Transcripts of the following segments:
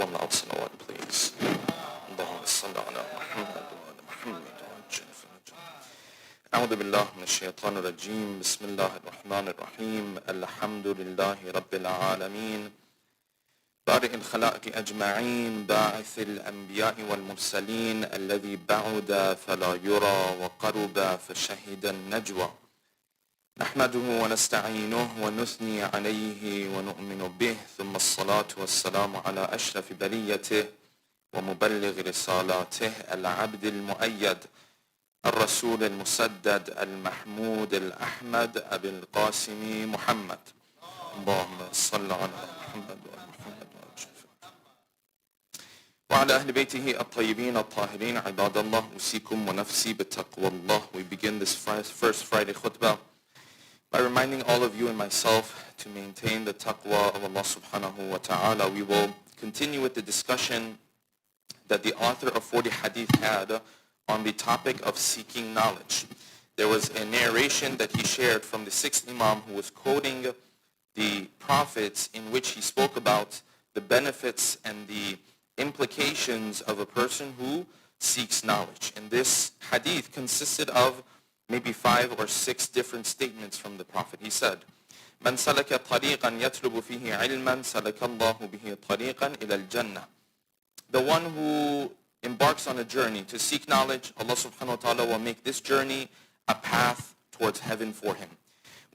One loud salawat, please. Allahumma salli ala Muhammad wa ala Muhammad wa ajil farajah. A'udhu billah min ash-shaytan ar-rajim. Bismillah ar-Rahman ar-Rahim. Alhamdulillahi Rabbil Alameen. بارئ الخلائق أجمعين باعث الأنبياء والمرسلين الذي بعد فلا يرى وقرب فشهد النجوى نحمده ونستعينه ونثني عليه ونؤمن به ثم الصلاة والسلام على أشرف بليته ومبلغ رسالاته العبد المؤيد الرسول المسدد المحمود الأحمد أبي القاسم محمد اللهم صل على محمد وعلى أهل بيته الطيبين الطاهرين عباد الله أوصيكم ونفسي بتقوى الله. We begin this first Friday khutbah by reminding all of you and myself to maintain the taqwa of Allah subhanahu wa ta'ala. We will continue with the discussion that the author of 40 hadith had on the topic of seeking knowledge. There was a narration that he shared from the sixth Imam who was quoting the prophets in which he spoke about the benefits and the implications of a person who seeks knowledge. And this hadith consisted of maybe 5 or 6 different statements from the Prophet. He said, "Man salaka tariqan yatlubu fihi ilman salaka Allahu bihi tariqan ila al-jannah." The one who embarks on a journey to seek knowledge, Allah subhanahu wa ta'ala will make this journey a path towards heaven for him.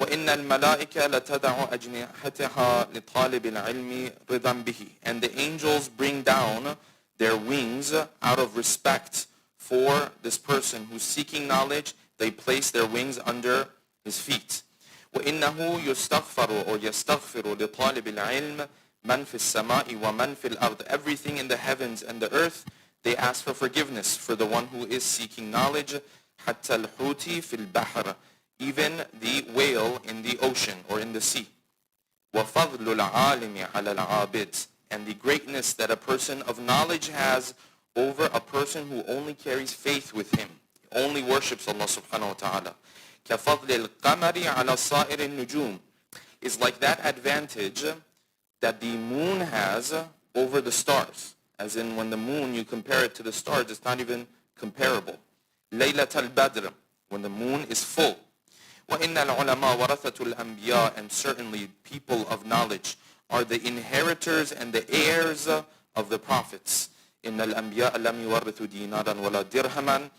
وَإِنَّ الْمَلَائِكَ لَتَدَعُ أَجْنِحَتَهَا لِطَالِبِ الْعِلْمِ رِضًا بِهِ. And the angels bring down their wings out of respect for this person who's seeking knowledge. They place their wings under his feet. وَإِنَّهُ يُسْتَغْفَرُ or يَسْتَغْفِرُ لِطَالِبِ الْعِلْمِ مَنْ فِي السَّمَاءِ وَمَنْ فِي الْأَرْضِ. Everything in the heavens and the earth, they ask for forgiveness for the one who is seeking knowledge. حَتَّى الْحُوتِ فِي الْبَحْرِ. Even the whale in the ocean or in the sea. وَفَضْلُ الْعَالِمِ عَلَى الْعَابِدِ. And the greatness that a person of knowledge has over a person who only carries faith with him, only worships Allah subhanahu wa ta'ala. كَفَضْلِ الْقَمَرِ عَلَى صَائِرِ النُّجُومِ. Is like that advantage that the moon has over the stars. As in when the moon, you compare it to the stars, it's not even comparable. لَيْلَةَ الْبَدْرِ. When the moon is full. وَإِنَّ الْعُلَمَاءَ وَرَثَةُ الْأَنْبِيَاءِ. And certainly people of knowledge are the inheritors and the heirs of the prophets. إِنَّ الْأَنْبِيَاءَ لَمْ يُوَرِّثُوا دِينَارًا وَلَا دِرْهَمًا.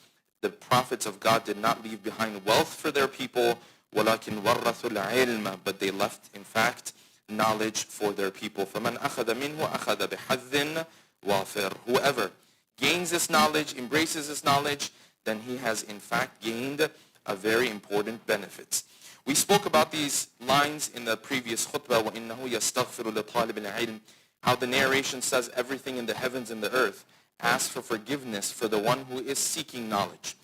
The prophets of God did not leave behind wealth for their people. وَلَكِنْ وَرَّثُوا الْعِلْمَ. But they left, in fact, knowledge for their people. فَمَنْ أَخَذَ مِنْهُ أَخَذَ بِحَظٍ وَافِرٍ. Whoever gains this knowledge, embraces this knowledge, then he has in fact gained a very important benefit. We spoke about these lines in the previous khutbah, وَإِنَّهُ يَسْتَغْفِرُ لِطَالِبِ الْعِلْمِ. How the narration says everything in the heavens and the earth asks for forgiveness for the one who is seeking knowledge.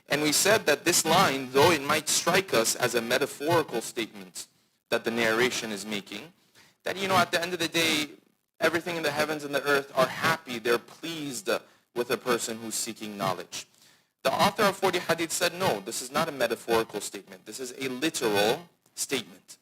And we said that this line, though it might strike us as a metaphorical statement that the narration is making, that at the end of the day, everything in the heavens and the earth are happy, they're pleased with a person who's seeking knowledge. The author of 40 hadith said, no, this is not a metaphorical statement. This is a literal statement.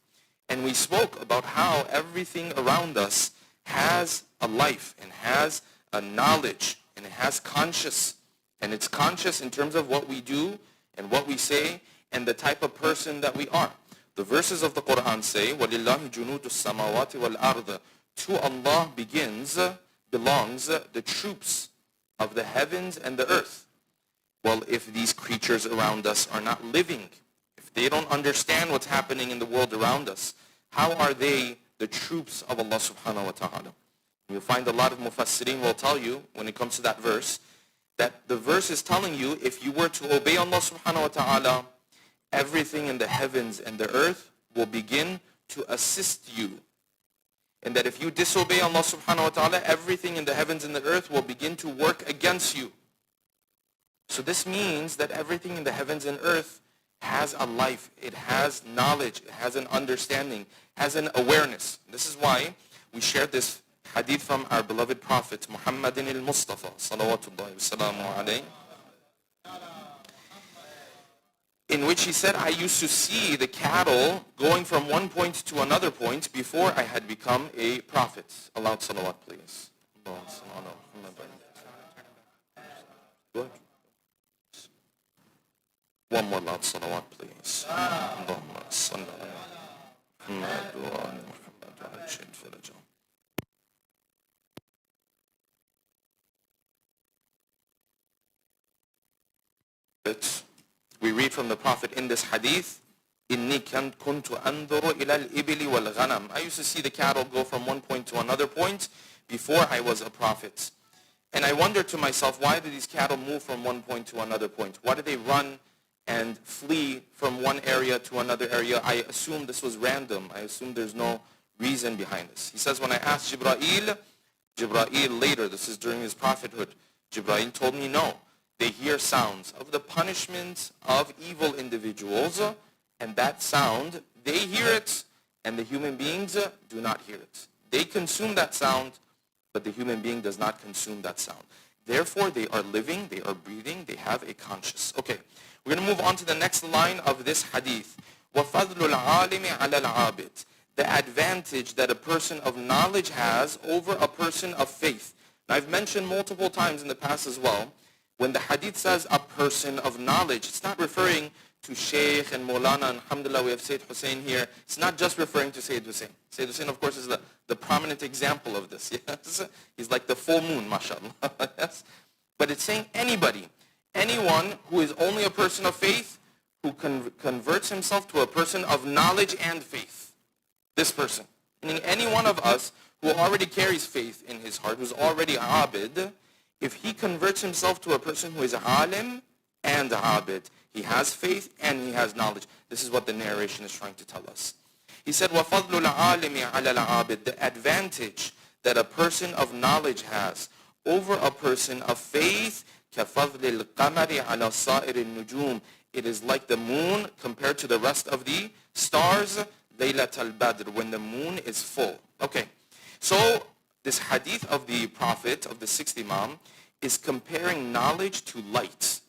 And we spoke about how everything around us has a life and has a knowledge and it has conscious. And it's conscious in terms of what we do and what we say and the type of person that we are. The verses of the Quran say, وَلِلَّهِ جُنُودُ السَّمَاوَاتِ وَالْأَرْضِ. To Allah belongs the troops of the heavens and the earth. Well, if these creatures around us are not living, if they don't understand what's happening in the world around us, how are they the troops of Allah subhanahu wa ta'ala? You'll find a lot of mufassirin will tell you, when it comes to that verse, that the verse is telling you if you were to obey Allah subhanahu wa ta'ala, everything in the heavens and the earth will begin to assist you. And that if you disobey Allah subhanahu wa ta'ala, everything in the heavens and the earth will begin to work against you. So this means that everything in the heavens and earth has a life, it has knowledge, it has an understanding, has an awareness. This is why we shared this hadith from our beloved Prophet Muhammadin al-Mustafa salawatullahi wa salamu alayhi, in which he said, I used to see the cattle going from one point to another point before I had become a prophet. Allowed salawat, please. اللهم صل على محمد. Go ahead. One more loud salawat, please. اللهم صل على محمد وآل محمد وعجل فرجهم. We read from the Prophet in this hadith, إِنِّي كُنْتُ أَنْظُرُ إِلَى الْإِبِلِ وَالْغَنَمِ. I used to see the cattle go from one point to another point before I was a prophet. And I wondered to myself, why do these cattle move from one point to another point? Why do they run and flee from one area to another area? I assume this was random. I assume there's no reason behind this. He says, when I asked Jibra'il later, this is during his prophethood, Jibra'il told me, no. They hear sounds of the punishment of evil individuals, and that sound, they hear it, and the human beings do not hear it. They consume that sound, but the human being does not consume that sound. Therefore, they are living, they are breathing, they have a conscience. Okay, we're going to move on to the next line of this hadith. وَفَضْلُ الْعَالِمِ عَلَى الْعَابِدِ. The advantage that a person of knowledge has over a person of faith. Now, I've mentioned multiple times in the past as well, when the hadith says a person of knowledge, it's not referring to Shaykh and Maulana, and alhamdulillah we have Sayyid Hussein here. It's not just referring to Sayyid Hussein. Sayyid Hussein, of course, is the prominent example of this. Yes? He's like the full moon, mashallah. Yes? But it's saying anybody, anyone who is only a person of faith, who converts himself to a person of knowledge and faith. This person. Meaning any one of us who already carries faith in his heart, who's already abid, if he converts himself to a person who is alim and abid, he has faith and he has knowledge. This is what the narration is trying to tell us. He said, وَفَضْلُ الْعَالِمِ عَلَى الْعَابِدِ. The advantage that a person of knowledge has over a person of faith, كَفَضْلِ الْقَمَرِ عَلَى صَائِرِ النُّجُومِ. It is like the moon compared to the rest of the stars, لَيْلَةَ الْبَدْرِ, when the moon is full. Okay, so this hadith of the Prophet, of the sixth Imam, is comparing knowledge to light.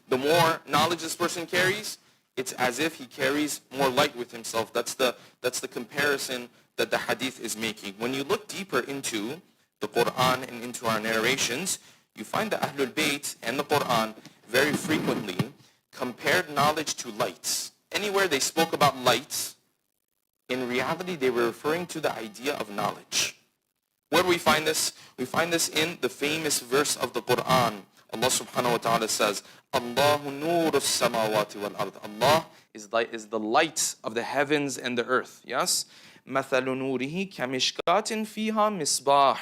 The more knowledge this person carries, it's as if he carries more light with himself. That's the comparison that the hadith is making. When you look deeper into the Quran and into our narrations, you find the Ahlul Bayt and the Quran very frequently compared knowledge to light. Anywhere they spoke about light, in reality they were referring to the idea of knowledge. Where do we find this? We find this in the famous verse of the Quran. Allah subhanahu wa ta'ala says, Allahu nuru samawati wal ard. Allah is the light of the heavens and the earth. Yes? مَثَلُ نُورِهِ كَمِشْكَاتٍ فِيهَا مِصْبَاحٍ.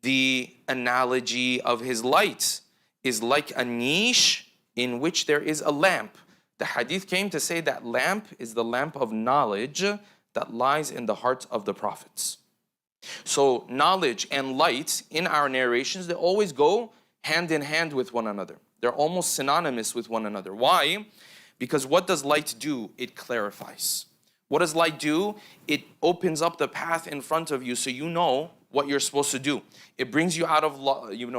The analogy of his light is like a niche in which there is a lamp. The hadith came to say that lamp is the lamp of knowledge that lies in the hearts of the prophets. So knowledge and light in our narrations, they always go hand in hand with one another. They're almost synonymous with one another. Why? Because what does light do? It clarifies. What does light do? It opens up the path in front of you so you know what you're supposed to do. It brings you out of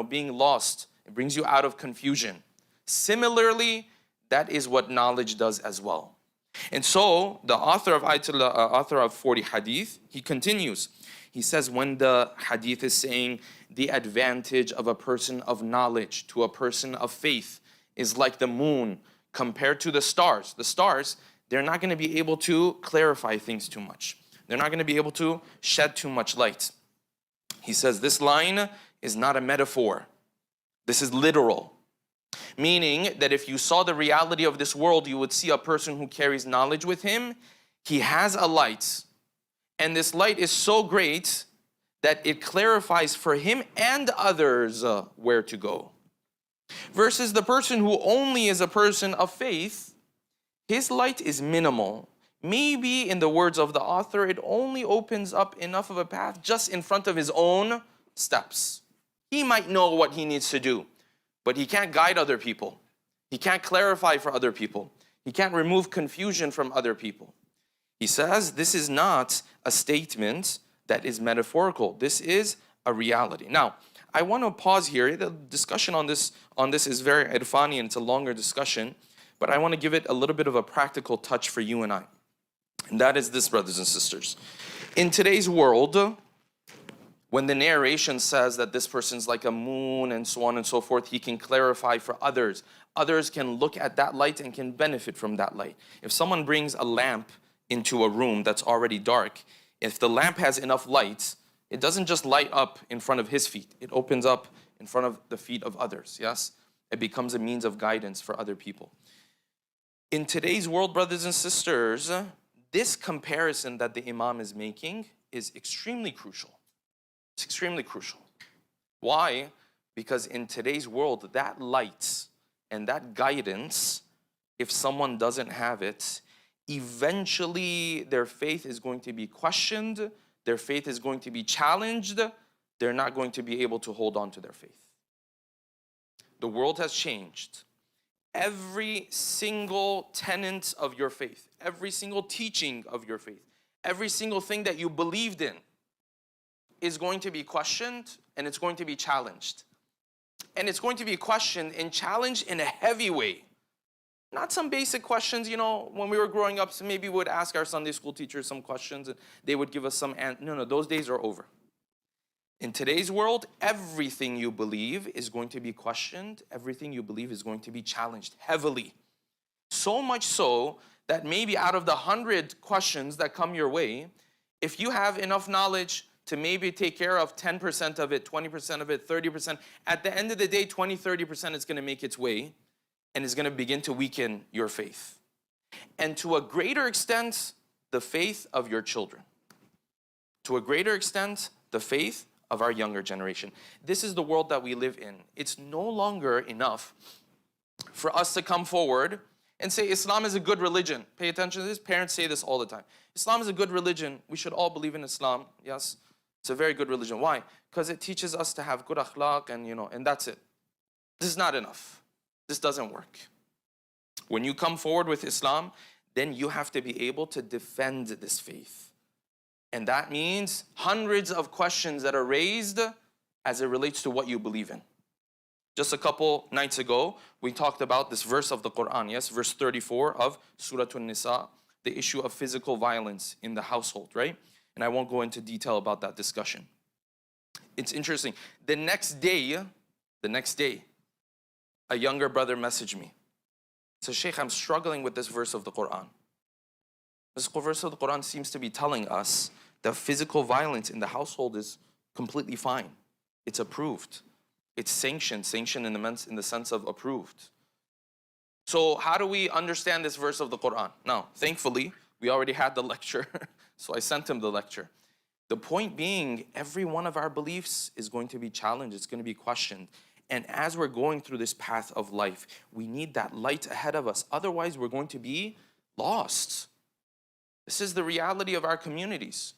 being lost. It brings you out of confusion. Similarly, that is what knowledge does as well. And so the author of 40 hadith, he continues. He says when the hadith is saying the advantage of a person of knowledge to a person of faith is like the moon compared to the stars. The stars, they're not going to be able to clarify things too much. They're not going to be able to shed too much light. He says this line is not a metaphor. This is literal. Meaning that if you saw the reality of this world, you would see a person who carries knowledge with him. He has a light. And this light is so great that it clarifies for him and others where to go. Versus the person who only is a person of faith, his light is minimal. Maybe in the words of the author, it only opens up enough of a path just in front of his own steps. He might know what he needs to do, but he can't guide other people. He can't clarify for other people. He can't remove confusion from other people. He says this is not a statement that is metaphorical. This is a reality. Now, I want to pause here. The discussion on this is very irfani and it's a longer discussion, but I want to give it a little bit of a practical touch for you and I. And that is this, brothers and sisters. In today's world, When the narration says that this person's like a moon and so on and so forth, he can clarify for others. Others can look at that light and can benefit from that light. If someone brings a lamp into a room that's already dark, if the lamp has enough light, it doesn't just light up in front of his feet. It opens up in front of the feet of others, yes? It becomes a means of guidance for other people. In today's world, brothers and sisters, this comparison that the Imam is making is extremely crucial. It's extremely crucial. Why? Because in today's world, that light and that guidance, if someone doesn't have it, eventually their faith is going to be questioned, their faith is going to be challenged, they're not going to be able to hold on to their faith. The world has changed. Every single tenet of your faith, every single teaching of your faith, every single thing that you believed in is going to be questioned and it's going to be challenged. And it's going to be questioned and challenged in a heavy way. Not some basic questions, when we were growing up, so maybe we would ask our Sunday school teachers some questions and they would give us some answers. No, those days are over. In today's world, everything you believe is going to be questioned. Everything you believe is going to be challenged heavily. So much so that maybe out of the 100 questions that come your way, if you have enough knowledge to maybe take care of 10% of it, 20% of it, 30%, at the end of the day, 20, 30% is going to make its way and is going to begin to weaken your faith. And to a greater extent, the faith of your children. To a greater extent, the faith of our younger generation. This is the world that we live in. It's no longer enough for us to come forward and say Islam is a good religion. Pay attention to this. Parents say this all the time. Islam is a good religion. We should all believe in Islam. Yes, it's a very good religion. Why? Because it teaches us to have good akhlaq and that's it. This is not enough. This doesn't work. When you come forward with Islam, then you have to be able to defend this faith. And that means hundreds of questions that are raised as it relates to what you believe in. Just a couple nights ago, we talked about this verse of the Quran, yes, verse 34 of Surah An-Nisa, the issue of physical violence in the household, right? And I won't go into detail about that discussion. It's interesting. The next day, a younger brother messaged me. He said, Sheikh, I'm struggling with this verse of the Quran. This verse of the Quran seems to be telling us that physical violence in the household is completely fine. It's approved. It's sanctioned in the sense of approved. So how do we understand this verse of the Quran? Now, thankfully, we already had the lecture, so I sent him the lecture. The point being, every one of our beliefs is going to be challenged. It's going to be questioned. And as we're going through this path of life, we need that light ahead of us. Otherwise, we're going to be lost. This is the reality of our communities.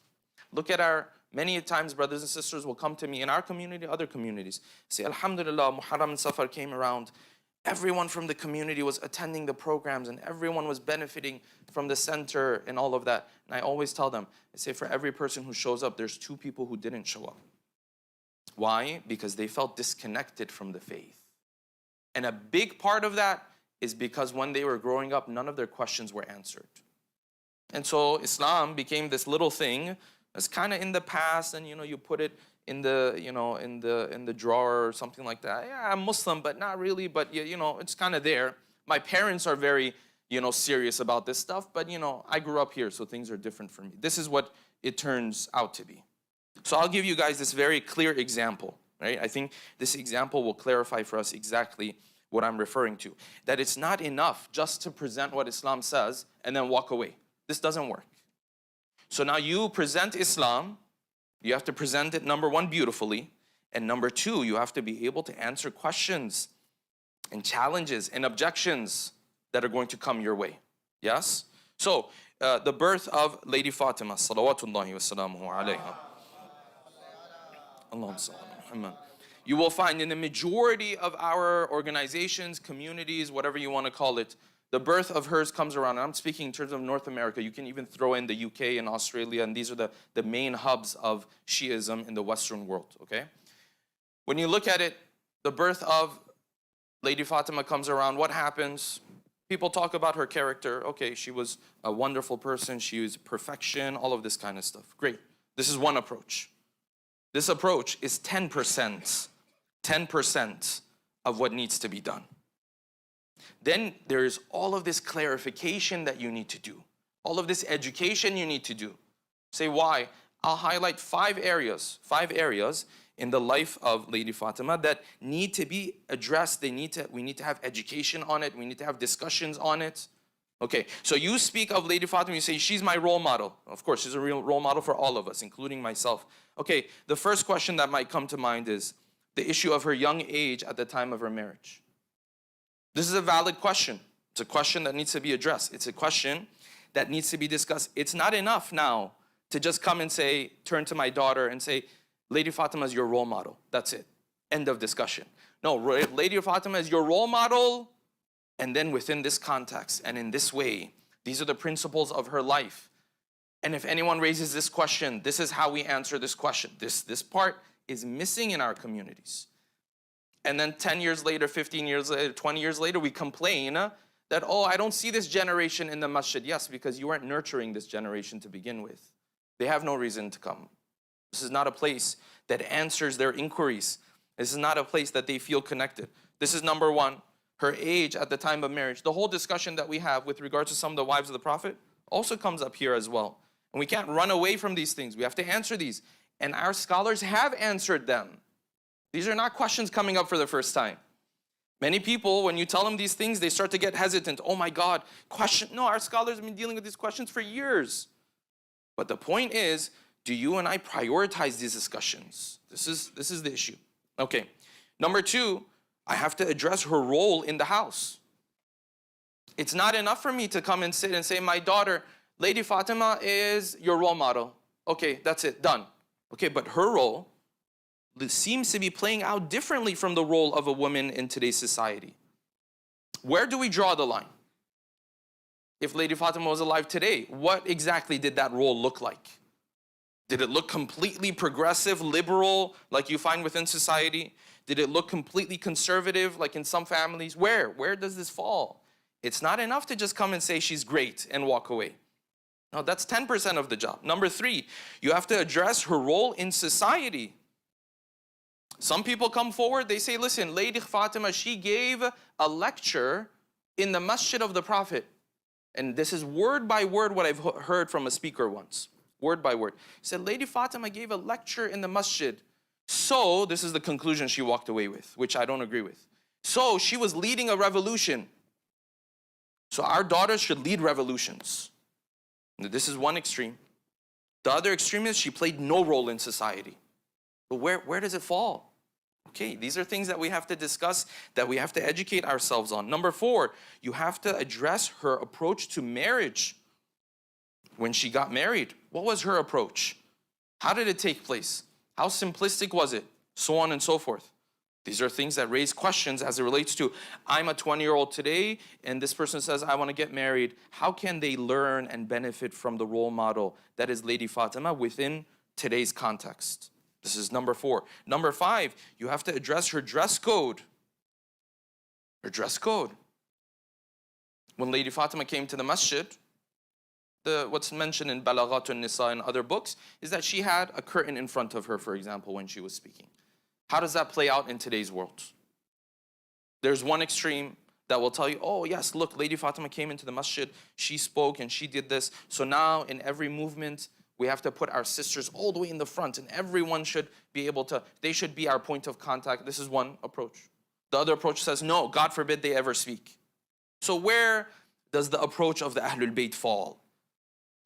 Look at many times brothers and sisters will come to me in our community, other communities, say, Alhamdulillah, Muharram and Safar came around. Everyone from the community was attending the programs and everyone was benefiting from the center and all of that. And I always tell them, I say, for every person who shows up, there's 2 people who didn't show up. Why? Because they felt disconnected from the faith. And a big part of that is because when they were growing up, none of their questions were answered. And so Islam became this little thing that's kind of in the past, and you put it in the in the drawer or something like that. Yeah, I'm Muslim, but not really. But it's kind of there. My parents are very serious about this stuff, but I grew up here, so things are different for me. This is what it turns out to be. So I'll give you guys this very clear example, right? I think this example will clarify for us exactly what I'm referring to. That it's not enough just to present what Islam says and then walk away. This doesn't work. So now you present Islam, you have to present it, number 1, beautifully, and number 2, you have to be able to answer questions and challenges and objections that are going to come your way. Yes? So, the birth of Lady Fatima, salawatullahi wa salamuhu alayha. Allahumma salli ala Muhammad. You will find in the majority of our organizations, communities, whatever you want to call it, the birth of hers comes around. And I'm speaking in terms of North America. You can even throw in the UK and Australia, and these are the main hubs of Shiism in the Western world, okay? When you look at it, the birth of Lady Fatima comes around. What happens? People talk about her character. Okay, she was a wonderful person. She was perfection, all of this kind of stuff. Great. This is one approach. This approach is 10% of what needs to be done. Then there's all of this clarification that you need to do. All of this education you need to do. Say why? I'll highlight 5 areas in the life of Lady Fatima that need to be addressed. We need to have education on it. We need to have discussions on it. Okay, so you speak of Lady Fatima, you say, she's my role model. Of course, she's a real role model for all of us, including myself. Okay, the first question that might come to mind is the issue of her young age at the time of her marriage. This is a valid question. It's a question that needs to be addressed. It's a question that needs to be discussed. It's not enough now to just come and say, turn to my daughter and say, Lady Fatima is your role model. That's it. End of discussion. No, Lady Fatima is your role model, and then within this context and in this way, these are the principles of her life. And if anyone raises this question, this is how we answer this question. This part is missing in our communities. And then 10 years later, 15 years later, 20 years later, we complain that, oh, I don't see this generation in the masjid. Yes, because you weren't nurturing this generation to begin with. They have no reason to come. This is not a place that answers their inquiries. This is not a place that they feel connected. This is number one. Her age at the time of marriage. The whole discussion that we have with regards to some of the wives of the Prophet also comes up here as well. And we can't run away from these things. We have to answer these. And our scholars have answered them. These are not questions coming up for the first time. Many people, when you tell them these things, they start to get hesitant. Oh my God, question. No, our scholars have been dealing with these questions for years. But the point is, do you and I prioritize these discussions? This is the issue. Okay. Number two, I have to address her role in the house. It's not enough for me to come and sit and say, my daughter, Lady Fatima is your role model. Okay, that's it, done. Okay, but her role seems to be playing out differently from the role of a woman in today's society. Where do we draw the line? If Lady Fatima was alive today, what exactly did that role look like? Did it look completely progressive, liberal, like you find within society? Did it look completely conservative, like in some families? Where does this fall? It's not enough to just come and say she's great and walk away. No, that's 10% of the job. Number three, you have to address her role in society. Some people come forward, they say, listen, Lady Fatima, she gave a lecture in the masjid of the Prophet. And this is word by word what I've heard from a speaker once. Word by word. He said, Lady Fatima gave a lecture in the masjid. So, this is the conclusion she walked away with, which I don't agree with. So, she was leading a revolution. So, our daughters should lead revolutions. This is one extreme. The other extreme is she played no role in society. But where does it fall? Okay, these are things that we have to discuss, that we have to educate ourselves on. Number four, you have to address her approach to marriage. When she got married, what was her approach? How did it take place? How simplistic was it? So on and so forth. These are things that raise questions as it relates to, I'm a 20-year-old today, and this person says, I want to get married. How can they learn and benefit from the role model that is Lady Fatima within today's context? This is number four. Number five, you have to address her dress code. Her dress code. When Lady Fatima came to the masjid, what's mentioned in Balaghat al-Nisa and other books is that she had a curtain in front of her, for example, when she was speaking. How does that play out in today's world? There's one extreme that will tell you, oh yes, look, Lady Fatima came into the masjid, she spoke and she did this. So now in every movement, we have to put our sisters all the way in the front, and everyone should be able to, they should be our point of contact. This is one approach. The other approach says, no, God forbid they ever speak. So where does the approach of the Ahlul Bayt fall?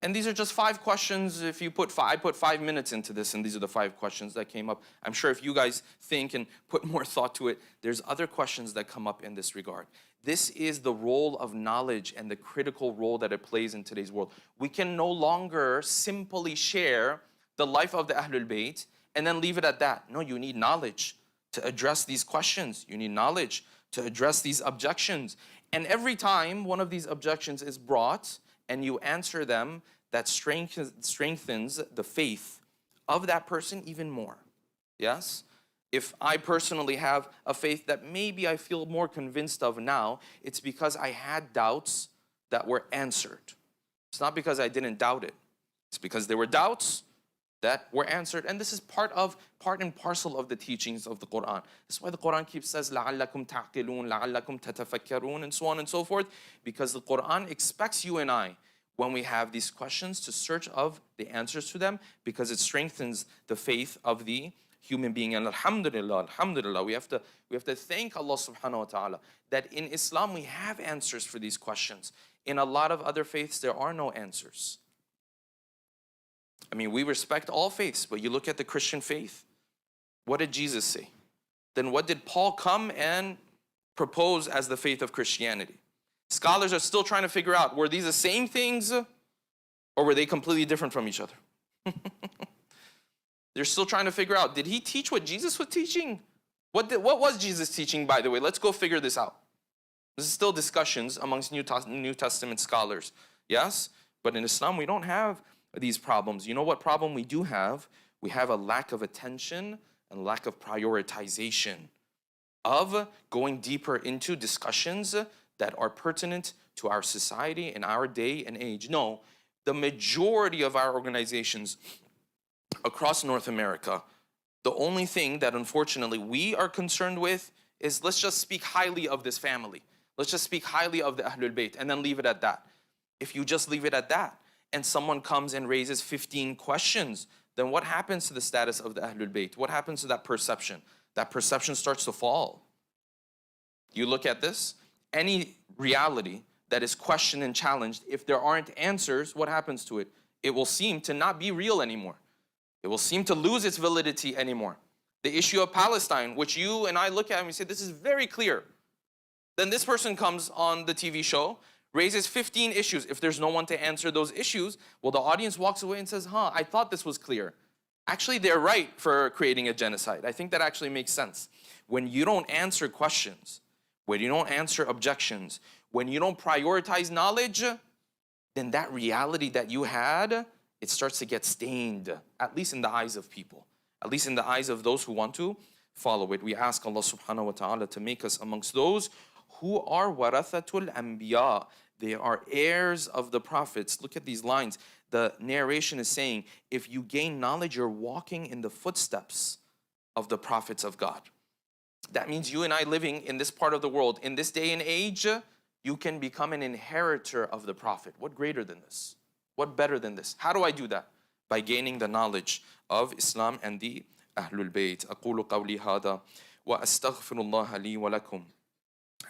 And these are just 5 questions. If you I put 5 minutes into this, and these are the 5 questions that came up. I'm sure if you guys think and put more thought to it, there's other questions that come up in this regard. This is the role of knowledge and the critical role that it plays in today's world. We can no longer simply share the life of the Ahlul Bayt and then leave it at that. No, you need knowledge to address these questions. You need knowledge to address these objections. And every time one of these objections is brought and you answer them, that strengthens the faith of that person even more. Yes? If I personally have a faith that maybe I feel more convinced of now, it's because I had doubts that were answered. It's not because I didn't doubt it. It's because there were doubts that were answered. And this is part and parcel of the teachings of the Quran. That's why the Quran keeps says, لَعَلَّكُمْ تَعْقِلُونَ لَعَلَّكُمْ تَتَفَكَّرُونَ, and so on and so forth, because the Quran expects you and I, when we have these questions, to search of the answers to them, because it strengthens the faith of the human being. And alhamdulillah, alhamdulillah, we have to thank Allah subhanahu wa ta'ala that in Islam we have answers for these questions. In a lot of other faiths, there are no answers. I mean, we respect all faiths, but you look at the Christian faith, what did Jesus say? Then what did Paul come and propose as the faith of Christianity? Scholars are still trying to figure out, were these the same things or were they completely different from each other? They're still trying to figure out, did he teach what Jesus was teaching? What was Jesus teaching, by the way? Let's go figure this out. This is still discussions amongst New Testament scholars, yes? But in Islam, we don't have these problems. You know what problem we do have? We have a lack of attention and lack of prioritization of going deeper into discussions that are pertinent to our society and our day and age. No, the majority of our organizations across North America, the only thing that unfortunately we are concerned with is, let's just speak highly of this family. Let's just speak highly of the Ahlul Bayt and then leave it at that. If you just leave it at that and someone comes and raises 15 questions, then what happens to the status of the Ahlul Bayt? What happens to that perception? That perception starts to fall. You look at this, any reality that is questioned and challenged, if there aren't answers, what happens to it? It will seem to not be real anymore. It will seem to lose its validity anymore. The issue of Palestine, which you and I look at and we say, this is very clear. Then this person comes on the TV show, raises 15 issues. If there's no one to answer those issues, well, the audience walks away and says, I thought this was clear. Actually, they're right for creating a genocide. I think that actually makes sense. When you don't answer questions, when you don't answer objections, when you don't prioritize knowledge, then that reality that you had, it starts to get stained, at least in the eyes of people, at least in the eyes of those who want to follow it. We ask Allah subhanahu wa ta'ala to make us amongst those who are warathatul anbiya. They are heirs of the prophets. Look at these lines. The narration is saying, if you gain knowledge, you're walking in the footsteps of the prophets of God. That means you and I living in this part of the world, in this day and age, you can become an inheritor of the prophet. What greater than this? What better than this? How do I do that? By gaining the knowledge of Islam and the Ahlul Bayt. أقول قولي هذا وأستغفر الله لي ولكم.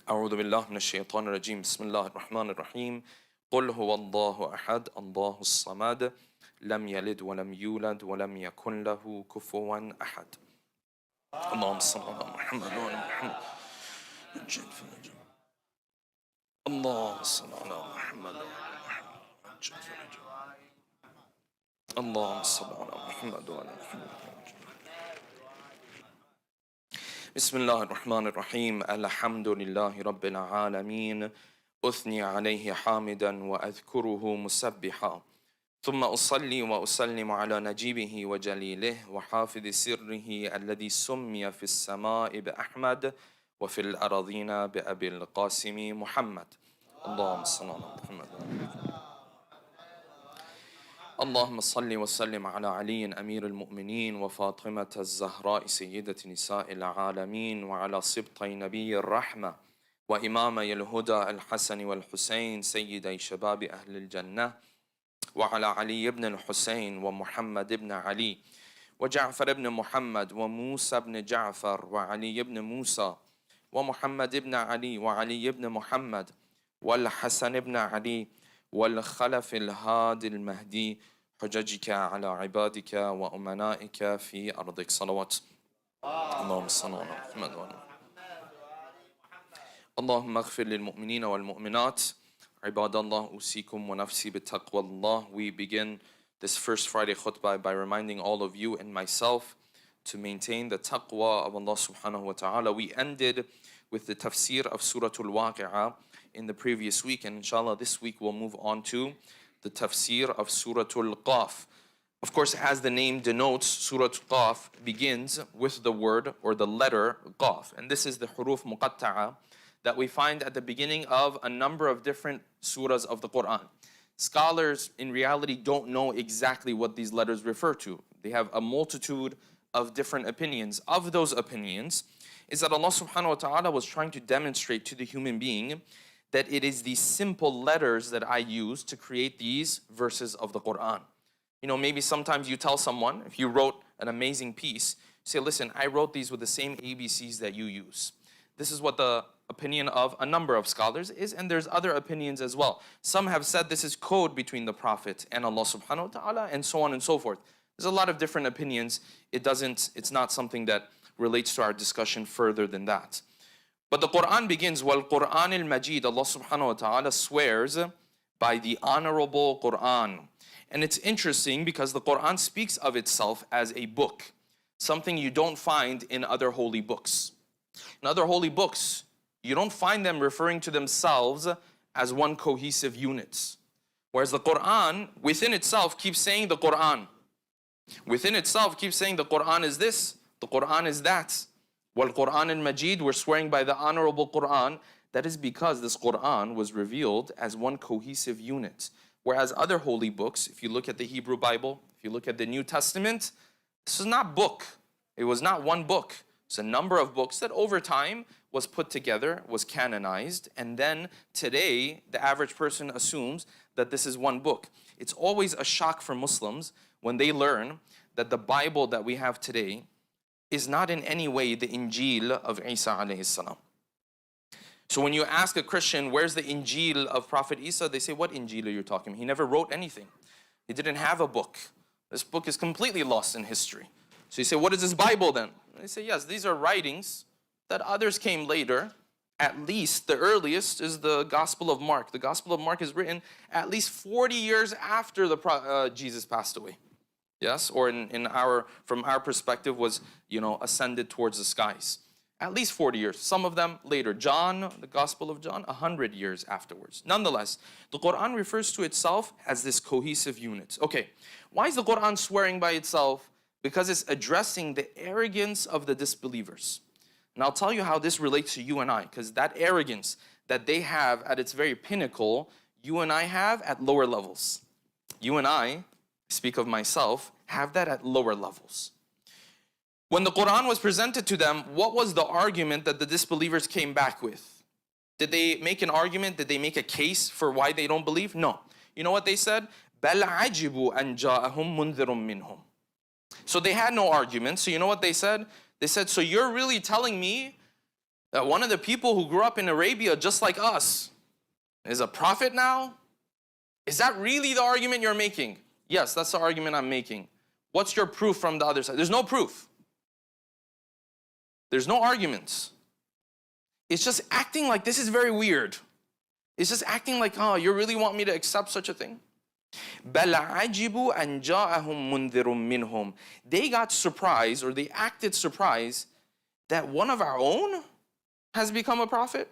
أعوذ بالله من الشيطان الرجيم. بسم الله الرحمن الرحيم. قل هو الله أحد الله الصمد لم يلد ولم يولد ولم يكن له كفوا أحد. اللهم صل على محمد وعلى محمد. اللهم صل على محمد وعلى محمد. اللهم صل على محمد وعلى محمد. بسم الله الرحمن الرحيم. الحمد لله رب العالمين. أثني عليه حامدا وأذكره مسبحا. ثم أصلي وأسلم على نجيبه وجليله وحافظ سره الذي سمي في السماء بأحمد وفي الأراضين بأبي القاسم محمد. اللهم صل على محمد. اللهم صل وسلم على علي أمير المؤمنين وفاطمة الزهراء سيدة نساء العالمين وعلى سبطي نبي الرحمة وإمامي الهدى الحسن والحسين سيدي شباب أهل الجنة وعلى علي بن الحسين ومحمد بن علي وجعفر بن محمد وموسى بن جعفر وعلي بن موسى ومحمد بن علي وعلي بن محمد والحسن بن علي والخلف الهادي المهدي حججك على عبادك وأمنائك في أرضك. صلوات. اللهم صل على محمد وعلى اللهم اغفر للمؤمنين والمؤمنات. عباد الله أوصيكم ونفسي بتقوى الله. We begin this first Friday khutbah by reminding all of you and myself to maintain the taqwa of Allah subhanahu wa ta'ala. We ended with the tafsir of Surah Al-Waqi'ah in the previous week, and inshallah this week we'll move on to the tafsir of Surah Al-Qaf. Of course, as the name denotes, Surah Al-Qaf begins with the word or the letter Qaf, and this is the huruf muqatta'a that we find at the beginning of a number of different surahs of the Quran. scholars in reality don't know exactly what these letters refer to. They have a multitude of different opinions. Of those opinions is that Allah subhanahu wa ta'ala was trying to demonstrate to the human being that it is these simple letters that I use to create these verses of the Quran. You know, maybe sometimes you tell someone, if you wrote an amazing piece, say, listen, I wrote these with the same ABCs that you use. This is what the opinion of a number of scholars is, and there's other opinions as well. Some have said this is code between the Prophet and Allah subhanahu wa ta'ala, and so on and so forth. There's a lot of different opinions. It's not something that relates to our discussion further than that. But the Quran begins, وَالْقُرْآنِ الْمَجِيدِ. Allah subhanahu wa ta'ala swears by the honorable Quran. And it's interesting because the Quran speaks of itself as a book, something you don't find in other holy books. In other holy books, you don't find them referring to themselves as one cohesive unit. Whereas the Quran, within itself, keeps saying the Quran. Within itself, keeps saying the Quran is this, the Quran is that. Wal-Quran al-Majid, we're swearing by the honorable Quran. That is because this Quran was revealed as one cohesive unit. Whereas other holy books, if you look at the Hebrew Bible, if you look at the New Testament, this is not book. It was not one book. It's a number of books that over time was put together, was canonized, and then today the average person assumes that this is one book. It's always a shock for Muslims when they learn that the Bible that we have today is not in any way the Injil of Isa alayhi salam. So when you ask a Christian, where's the Injil of Prophet Isa? They say, what Injil are you talking about? He never wrote anything. He didn't have a book. This book is completely lost in history. So you say, what is this Bible then? And they say, yes, these are writings that others came later. At least the earliest is the Gospel of Mark. The Gospel of Mark is written at least 40 years after Jesus passed away. Yes, or from our perspective was, ascended towards the skies. At least 40 years, some of them later. John, the Gospel of John, 100 years afterwards. Nonetheless, the Quran refers to itself as this cohesive unit. Okay, why is the Quran swearing by itself? Because it's addressing the arrogance of the disbelievers. And I'll tell you how this relates to you and I, because that arrogance that they have at its very pinnacle, you and I have at lower levels. You and I speak of myself, have that at lower levels. When the Quran was presented to them, what was the argument that the disbelievers came back with? Did they make an argument? Did they make a case for why they don't believe? No. You know what they said? بَلْ عَجِبُوا أَنْ جَاءَهُمْ مُنذِرٌ مِّنْهُمْ. So they had no argument. So you know what they said? They said, so you're really telling me that one of the people who grew up in Arabia just like us is a prophet now? Is that really the argument you're making? Yes, that's the argument I'm making. What's your proof from the other side? There's no proof. There's no arguments. It's just acting like this is very weird. It's just acting like, oh, you really want me to accept such a thing? بَلْ عَجِبُوا أَنْ جَاءَهُمْ مُنذِرٌ مِّنْهُمْ. They got surprised, or they acted surprised, that one of our own has become a prophet.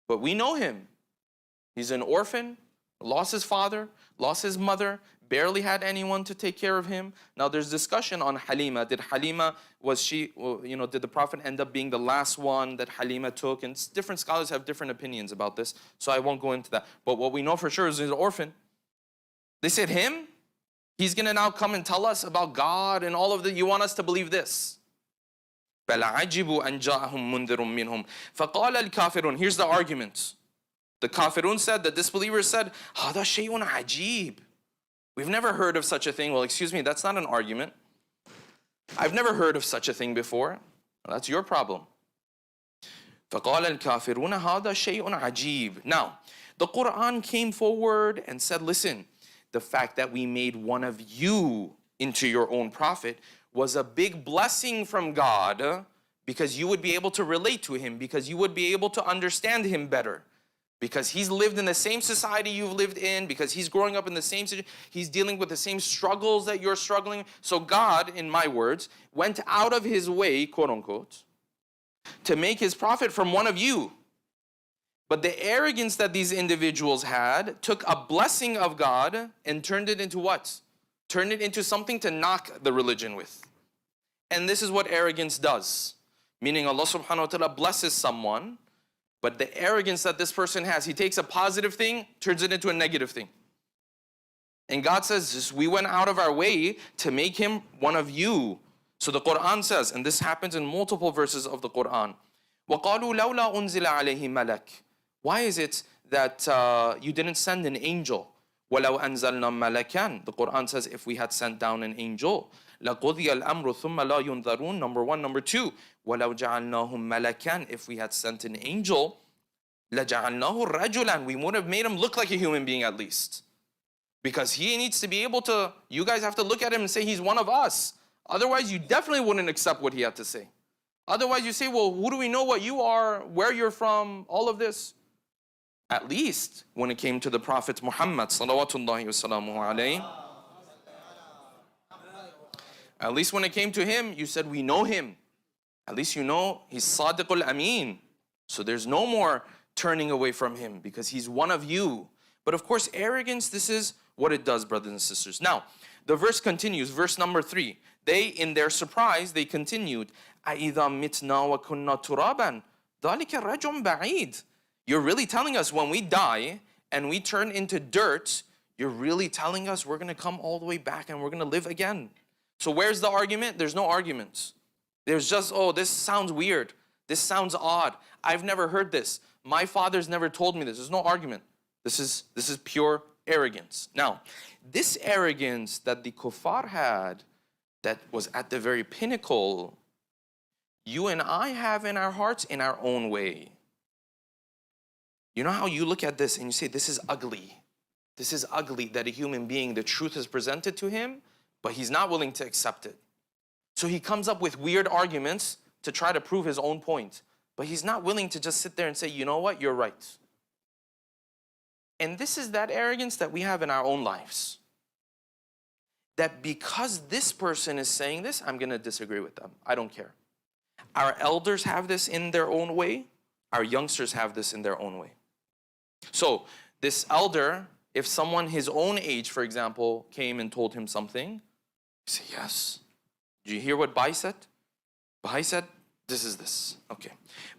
But we know him. He's an orphan, lost his father, lost his mother, barely had anyone to take care of him. Now there's discussion on Halima. Did the Prophet end up being the last one that Halima took? And different scholars have different opinions about this, so I won't go into that. But what we know for sure is he's an orphan. They said, him? He's going to now come and tell us about God and all of that. You want us to believe this? بَلْ عَجِبُوا أَنْ جَاءَهُمْ مُنذِرٌ مِّنْهُمْ فَقَالَ الْكَافِرُونَ. Here's the argument. The kafirun said, the disbelievers said, هَذَا شَيْءٌ عَجِيبٌ. We've never heard of such a thing. Well, excuse me, that's not an argument. I've never heard of such a thing before. Well, that's your problem. فَقَالَ الْكَافِرُونَ هَذَا شَيْءٌ عَجِيبٌ. Now, the Quran came forward and said, listen, the fact that we made one of you into your own prophet was a big blessing from God, because you would be able to relate to him, because you would be able to understand him better, because he's lived in the same society you've lived in, because he's growing up in the same situation, he's dealing with the same struggles that you're struggling. So God, in my words, went out of his way, quote unquote, to make his prophet from one of you. But the arrogance that these individuals had took a blessing of God and turned it into what? Turned it into something to knock the religion with. And this is what arrogance does. Meaning Allah subhanahu wa ta'ala blesses someone, but the arrogance that this person has, he takes a positive thing, turns it into a negative thing. And God says, we went out of our way to make him one of you. So the Quran says, and this happens in multiple verses of the Quran, وَقَالُوا لَوْلَا أُنزِلَ عَلَيْهِ مَلَكٍ. Why is it that you didn't send an angel? وَلَوْ أَنزَلْنَا مَلَكًا. The Quran says, if we had sent down an angel, لَقُضِيَ الْأَمْرُ ثُمَّ لَا يُنذَرُونَ. Number one. Number two, وَلَوْ جَعَلْنَاهُ مَلَكًا. If we had sent an angel, لَجَعَلْنَاهُ رَجُلًا. We would have made him look like a human being at least. Because he needs to be able to, you guys have to look at him and say he's one of us. Otherwise, you definitely wouldn't accept what he had to say. Otherwise, you say, well, who do we know what you are, where you're from, all of this? At least when it came to the Prophet Muhammad, salawatullahi wasalamuhu alayhi, at least when it came to him, you said, we know him. At least you know he's Sadiqul Ameen. So there's no more turning away from him because he's one of you. But of course, arrogance, this is what it does, brothers and sisters. Now, the verse continues, verse number 3. They, in their surprise, they continued, أَإِذَا مِتْنَا وَكُنَّا تُرَابًا ذَلِكَ رَجٌ بَعِيدٌ. You're really telling us when we die and we turn into dirt, you're really telling us we're going to come all the way back and we're going to live again. So where's the argument? There's no arguments. There's just, oh, this sounds weird. This sounds odd. I've never heard this. My father's never told me this. There's no argument. This is pure arrogance. Now, this arrogance that the kuffar had, that was at the very pinnacle, you and I have in our hearts in our own way. You know how you look at this and you say, this is ugly. This is ugly that a human being, the truth is presented to him, but he's not willing to accept it. So he comes up with weird arguments to try to prove his own point. But he's not willing to just sit there and say, you know what, you're right. And this is that arrogance that we have in our own lives. That because this person is saying this, I'm going to disagree with them. I don't care. Our elders have this in their own way. Our youngsters have this in their own way. So this elder, if someone his own age, for example, came and told him something, he said, yes. Did you hear what Bai said? Bai said, this is this. Okay.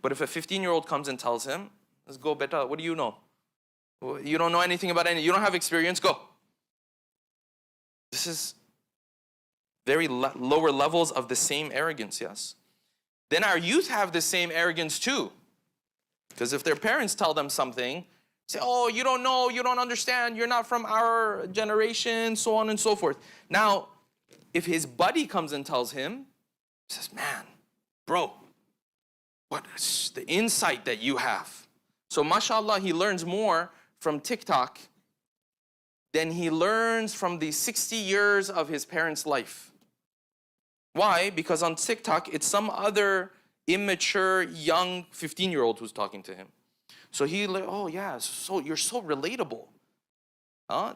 But if a 15-year-old comes and tells him, let's go better, what do you know? You don't know anything about anything. You don't have experience, go. This is very lower levels of the same arrogance, yes? Then our youth have the same arrogance too. Because if their parents tell them something, say, oh, you don't know, you don't understand, you're not from our generation, so on and so forth. Now, if his buddy comes and tells him, he says, man, bro, what is the insight that you have? So mashallah, he learns more from TikTok than he learns from the 60 years of his parents' life. Why? Because on TikTok, it's some other immature, young 15-year-old who's talking to him. So oh yeah, so you're so relatable.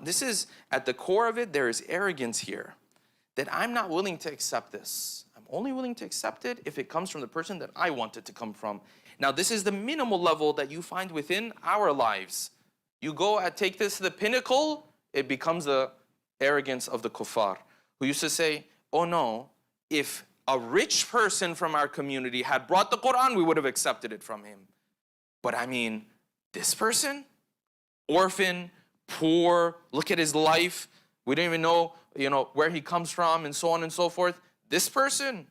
This is, at the core of it, there is arrogance here. That I'm not willing to accept this. I'm only willing to accept it if it comes from the person that I want it to come from. Now, this is the minimal level that you find within our lives. You take this to the pinnacle, it becomes the arrogance of the kuffar, who used to say, oh no, if a rich person from our community had brought the Quran, we would have accepted it from him. But I mean, this person, orphan, poor, look at his life, we don't even know, where he comes from and so on and so forth. This person,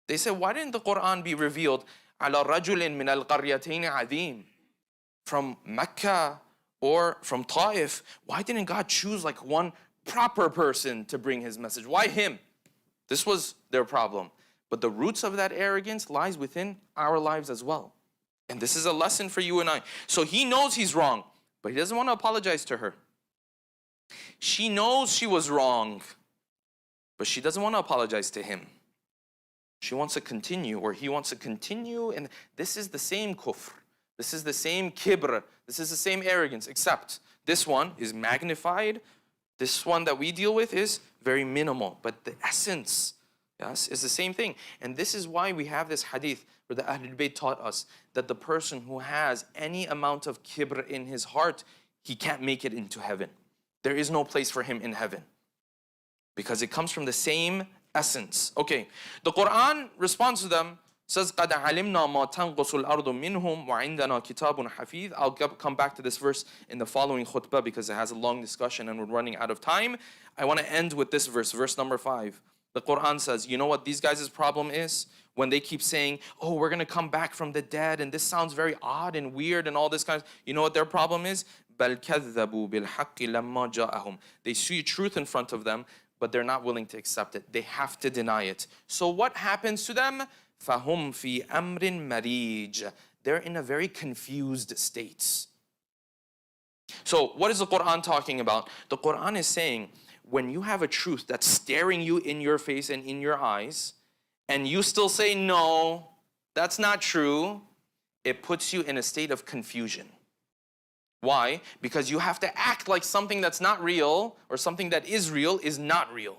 they said, why didn't the Quran be revealed على رجل من القريتين عظيم, from Mecca or from Taif? Why didn't God choose like one proper person to bring his message? Why him? This was their problem. But the roots of that arrogance lies within our lives as well. And this is a lesson for you and I. So he knows he's wrong, but he doesn't want to apologize to her. She knows she was wrong, but she doesn't want to apologize to him. She wants to continue, or he wants to continue, and this is the same kufr. This is the same kibr. This is the same arrogance, except this one is magnified. This one that we deal with is very minimal, but the essence, yes, is the same thing. And this is why we have this hadith where the Ahlul Bayt taught us that the person who has any amount of kibr in his heart, he can't make it into heaven. There is no place for him in heaven because it comes from the same essence. Okay, the Quran responds to them says قَدْ عَلِمْنَا مَا تَنْقُصُ الْأَرْضُ مِنْهُمْ وَعِنْدَنَا كِتَابٌ حَفِيظٌ. I'll come back to this verse in the following khutbah because it has a long discussion and we're running out of time. I want to end with this verse, verse number 5. The Quran says, you know what these guys' problem is? When they keep saying, oh, we're going to come back from the dead, and this sounds very odd and weird and all this kind of, you know what their problem is? بَلْ كَذَّبُوا بِالْحَقِّ لَمَّا جَاءَهُم. They see truth in front of them, but they're not willing to accept it. They have to deny it. So what happens to them? فَهُمْ فِي أَمْرٍ مَرِيجٍ. They're in a very confused state. So what is the Quran talking about? The Quran is saying, when you have a truth that's staring you in your face and in your eyes, and you still say, no, that's not true, it puts you in a state of confusion. Why? Because you have to act like something that's not real, or something that is real is not real.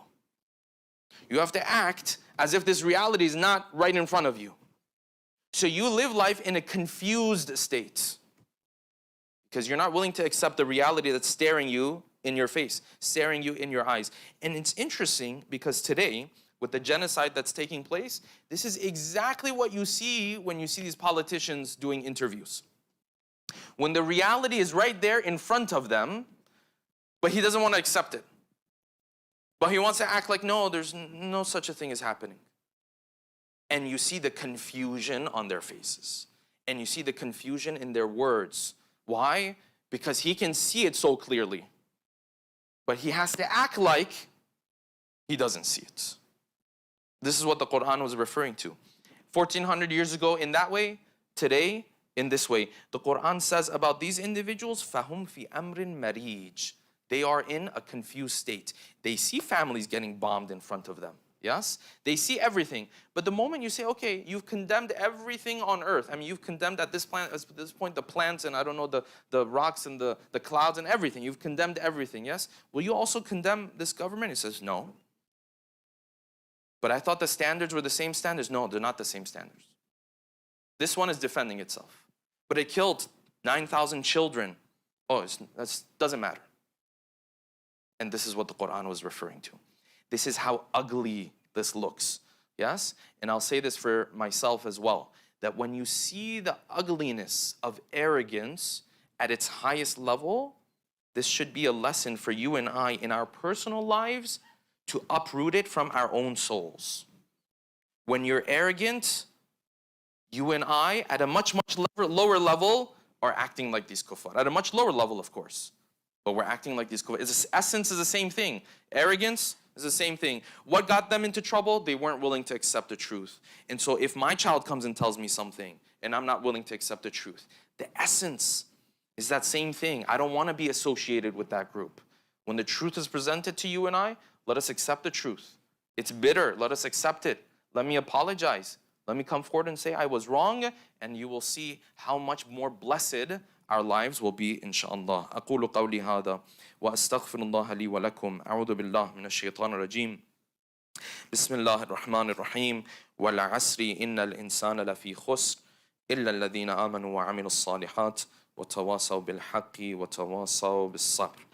You have to act as if this reality is not right in front of you. So you live life in a confused state, because you're not willing to accept the reality that's staring you in your face, staring you in your eyes. And it's interesting because today, with the genocide that's taking place, this is exactly what you see when you see these politicians doing interviews. When the reality is right there in front of them, but he doesn't want to accept it. But he wants to act like, no, there's no such a thing as happening. And you see the confusion on their faces. And you see the confusion in their words. Why? Because he can see it so clearly. But he has to act like he doesn't see it. This is what the Quran was referring to. 1400 years ago in that way, today in this way. The Quran says about these individuals, فَهُمْ فِي أَمْرٍ مَرِيجٍ. They are in a confused state. They see families getting bombed in front of them. Yes? They see everything. But the moment you say, okay, you've condemned everything on earth. I mean, you've condemned at this point the plants and I don't know, the rocks and the clouds and everything. You've condemned everything, yes? Will you also condemn this government? He says, no. But I thought the standards were the same standards. No, they're not the same standards. This one is defending itself. But it killed 9,000 children. Oh, that doesn't matter. And this is what the Quran was referring to. This is how ugly this looks. Yes? And I'll say this for myself as well. That when you see the ugliness of arrogance at its highest level, this should be a lesson for you and I in our personal lives to uproot it from our own souls. When you're arrogant, you and I, at a much lower level, are acting like these kuffar. At a much lower level, of course. But we're acting like these kuffar. Its essence is the same thing. Arrogance is the same thing. What got them into trouble? They weren't willing to accept the truth. And so if my child comes and tells me something, and I'm not willing to accept the truth, the essence is that same thing. I don't want to be associated with that group. When the truth is presented to you and I, let us accept the truth. It's bitter. Let us accept it. Let me apologize. Let me come forward and say I was wrong, and you will see how much more blessed our lives will be, inshallah. أقول قولي هذا وأستغفر الله لي ولكم. أعوذ بالله من الشيطان الرجيم. بسم الله الرحمن الرحيم. والعصر إن الإنسان لفي خسر إلا الذين آمنوا وعملوا الصالحات وتواصوا بالحق وتواصوا بالصبر.